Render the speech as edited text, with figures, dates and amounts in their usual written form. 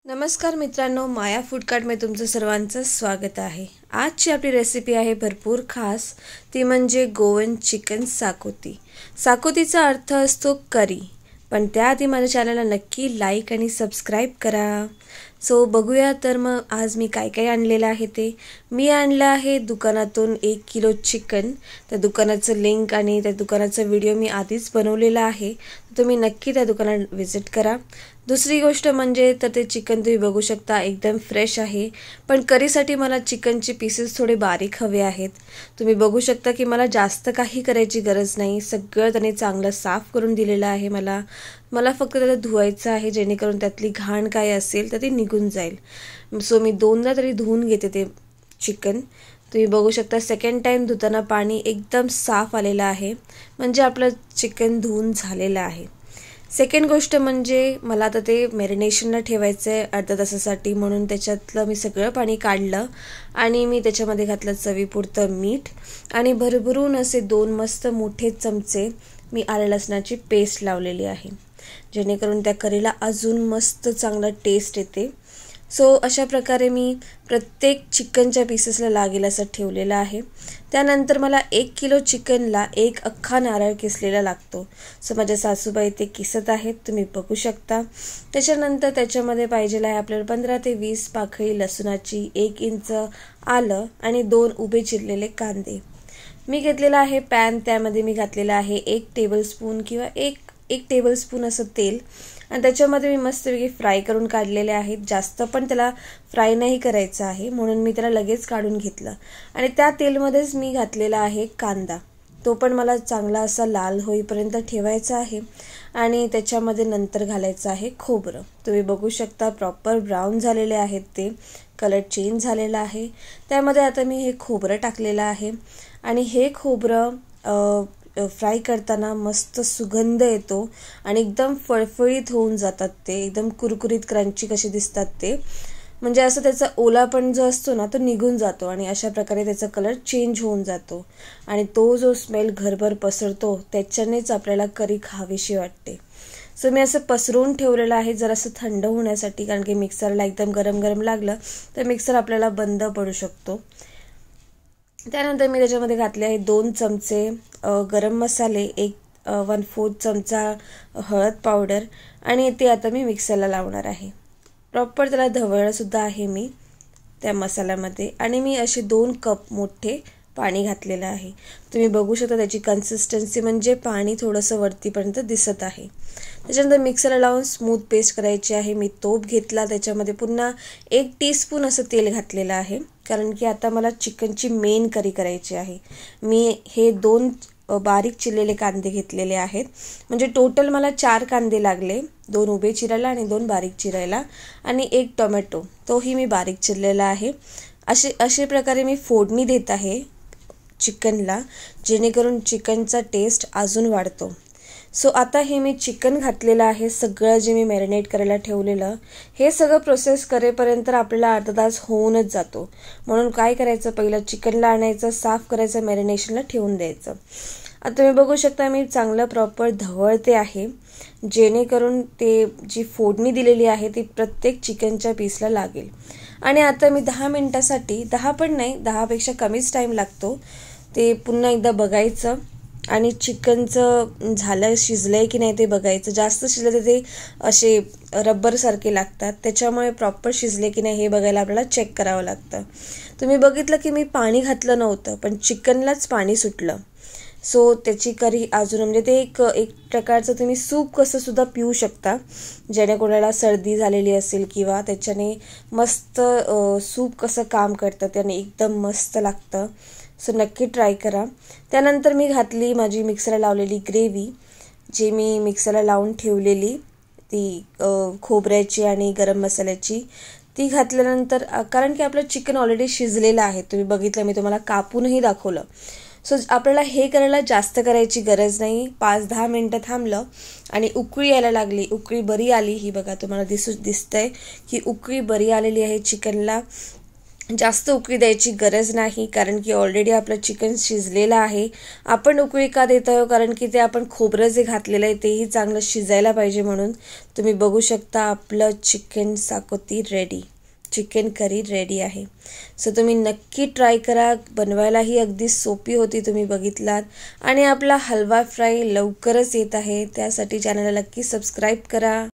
नमस्कार मित्रांनो, माया फूड कार्टमध्ये तुमचं सर्वांचं स्वागत आहे। आजची आपली रेसिपी आहे भरपूर खास, ती म्हणजे गोवन चिकन साकोती। साकोतीचा अर्थ असतो करी, पण त्याआधी माझ्या चॅनलला नक्की लाईक आणि सबस्क्राईब करा। सो बघूया तर मग आज मी काय काय आणलेलं आहे ते। मी आणलं आहे दुकानातून 1 किलो चिकन। त्या दुकानाचं लिंक आणि त्या दुकानाचा व्हिडिओ मी आधीच बनवलेला आहे, तुम्ही नक्की त्या दुकानात विजिट करा। दुसरी गोष्ट म्हणजे तर ते चिकन तुम्ही बघू शकता एकदम फ्रेश आहे, पण करीसाठी मला चिकनचे पीसेस थोडे बारीक हवे आहेत। तुम्ही बघू शकता की मला जास्त काही करायची गरज नाही, सगळं त्याने चांगलं साफ करून दिलेलं आहे। मला फक्त त्याला धुवायचं आहे, जेणेकरून त्यातली घाण काय असेल तर ती निघून जाईल। सो मी दोनदा तरी धुवून घेते ते चिकन। तुम्ही बघू शकता सेकंड टाइम धुताना पाणी एकदम साफ आलेलं आहे, म्हणजे आपलं चिकन धुवून झालेलं आहे। सेकंड गोष्ट म्हणजे मला आता ते मॅरिनेशनला ठेवायचं आहे अर्धा तासासाठी, म्हणून त्याच्यातलं मी सगळं पाणी काढलं आणि मी त्याच्यामध्ये घातलं चवीपुरतं मीठ आणि भरभरून असे 2 मस्त मोठे चमचे मी आलं लसणाची पेस्ट लावलेली आहे, जेणेकरून त्या करीला अजून मस्त चांगला टेस्ट येते। सो अशा प्रकारे मी प्रत्येक चिकनच्या पीसेसला लागेल असं ठेवलेलं आहे। त्यानंतर मला 1 किलो चिकनला 1 अख्खा नारळ किसलेला लागतो। सो माझ्या सासूबाई ते किसत आहेत, तुम्ही बघू शकता। त्याच्यानंतर त्याच्यामध्ये पाहिजे आहे आपल्याला 15 ते 20 पाकळी लसूणाची, 1 इंच आलं आणि 2 उभे चिरलेले कांदे। मी घेतलेला आहे पॅन, त्यामध्ये मी घातलेला आहे 1 टेबलस्पून किंवा 1 टेबलस्पून असं तेल आणि त्याच्यामध्ये मी मस्तपैकी फ्राय करून काढलेले आहेत। जास्त पण त्याला फ्राय नाही करायचं आहे, म्हणून मी त्याला लगेच काढून घेतलं आणि त्या तेलमध्येच मी घातलेला आहे कांदा। तो पण मला चांगला असा लाल होईपर्यंत ठेवायचा आहे आणि त्याच्यामध्ये नंतर घालायचं आहे खोबरं। तुम्ही बघू शकता प्रॉपर ब्राऊन झालेले आहेत, ते कलर चेंज झालेला आहे। त्यामध्ये आता मी हे खोबरं टाकलेलं आहे आणि हे खोबरं फ्राय करताना मस्त सुगंध येतो आणि एकदम फळफळीत होऊन जातात, ते एकदम कुरकुरीत क्रंची कसे दिसतात ते, म्हणजे असं त्याचा ओला पण जो असतो ना तो निघून जातो आणि अशा प्रकारे त्याचा कलर चेंज होऊन जातो आणि तो जो स्मेल घरभर पसरतो त्याच्यानेच आपल्याला करी खावीशी वाटते। सो मी असं पसरवून ठेवलेलं आहे जरासं थंड होण्यासाठी, कारण की मिक्सरला एकदम गरम गरम लागलं तर मिक्सर आपल्याला बंद पडू शकतो। त्यानंतर मी त्याच्यामध्ये घातले आहे 2 चमचे गरम मसाले, 1/4 चमचा हळद पावडर आणि ते आता मी मिक्सरला लावणार आहे। प्रॉपर त्याला ढवळलं सुद्धा आहे मी त्या मसाल्यामध्ये आणि मी असे 2 कप मोठे पाणी घातलेलं आहे। तुम्ही बघू शकता त्याची कन्सिस्टन्सी, म्हणजे पाणी थोडंसं वरतीपर्यंत दिसत आहे। त्याच्यानंतर मिक्सरला लावून स्मूथ पेस्ट करायची आहे। मी तोप घेतला, त्याच्यामध्ये पुन्हा 1 टीस्पून असं तेल घातलेलं आहे, कारण की आता मला चिकनची मेन करी करायची आहे। मी हे 2 बारीक चिरलेले कांदे घेतलेले आहेत, म्हणजे टोटल मला 4 कांदे लागले, 2 उभे चिरायला आणि 2 बारीक चिरायला आणि 1 टोमॅटो, तोही मी बारीक चिरलेला आहे। अशा प्रकारे मी फोडणी देत आहे चिकनला, जेणेकरून चिकनचा टेस्ट अजून वाढतो। सो आता हे मी चिकन घातलेलं आहे, सगळं जे मी मॅरिनेट करायला ठेवलेलं, हे सगळं प्रोसेस करेपर्यंत आपल्याला अर्धा तास होऊनच जातो। म्हणून काय करायचं, पहिलं चिकनला आणायचं, साफ करायचं, मॅरिनेशनला ठेवून द्यायचं। आता तुम्ही बघू शकता मी चांगलं प्रॉपर ढवळते आहे, जेणेकरून ते जी फोडणी दिलेली आहे ती प्रत्येक चिकनच्या पीसला लागेल। आणि आता मी 10 मिनिटासाठी, 10 पण नाही, 10 पेक्षा कमीच टाईम लागतो, ते पुन्हा एकदा बघायचं आणि चिकनचं झालं शिजलंय की नाही ते बघायचं। जास्त शिजलं तर ते असे रब्बरसारखे लागतात, त्याच्यामुळे प्रॉपर शिजले की नाही हे बघायला आपल्याला चेक करावं लागतं। तुम्ही बघितलं की मी पाणी घातलं नव्हतं, पण चिकनलाच पाणी सुटलं। सो त्याची करी अजून, म्हणजे ते एक प्रकारचं तुम्ही सूप कसं सुद्धा पिऊ शकता, ज्याने कोणाला सर्दी झालेली असेल किंवा त्याच्याने मस्त सूप कसं काम करतं, त्याने एकदम मस्त लागतं। सो नक्की ट्राय करा। त्यानंतर मी घातली माझी मिक्सरला लावलेली ग्रेव्ही, जी मी मिक्सरला लावून ठेवलेली ती खोबऱ्याची आणि गरम मसाल्याची, ती घातल्यानंतर कारण की आपलं चिकन ऑलरेडी शिजलेलं आहे, तुम्ही बघितलं, मी तुम्हाला कापूनही दाखवलं। सो आपल्याला हे करायला जास्त करायची गरज नाही, 5-10 मिनटं थांबलं आणि उकळी यायला लागली, उकळी बरी आली, ही बघा तुम्हाला दिसतंय की उकळी बरी आलेली आहे चिकनला। जास्त उकळी द्यायची गरज नाही, कारण की ऑलरेडी आपलं चिकन शिजलेलं आहे. आपण उकळी का देत आहोत, कारण की ते आपण खोबरं जे घातलेलं आहे तेही चांगलं शिजायला पाहिजे म्हणून. तुम्ही बघू शकता आपलं chicken sagoti ready, chicken curry ready आहे. सो तुम्ही नक्की ट्राय करा. बनवायलाही अगदी सोपी होती, तुम्ही बघितलात. आणि आपला हलवा फ्राय लवकरच येत आहे, त्यासाठी चॅनलला नक्की सबस्क्राईब करा.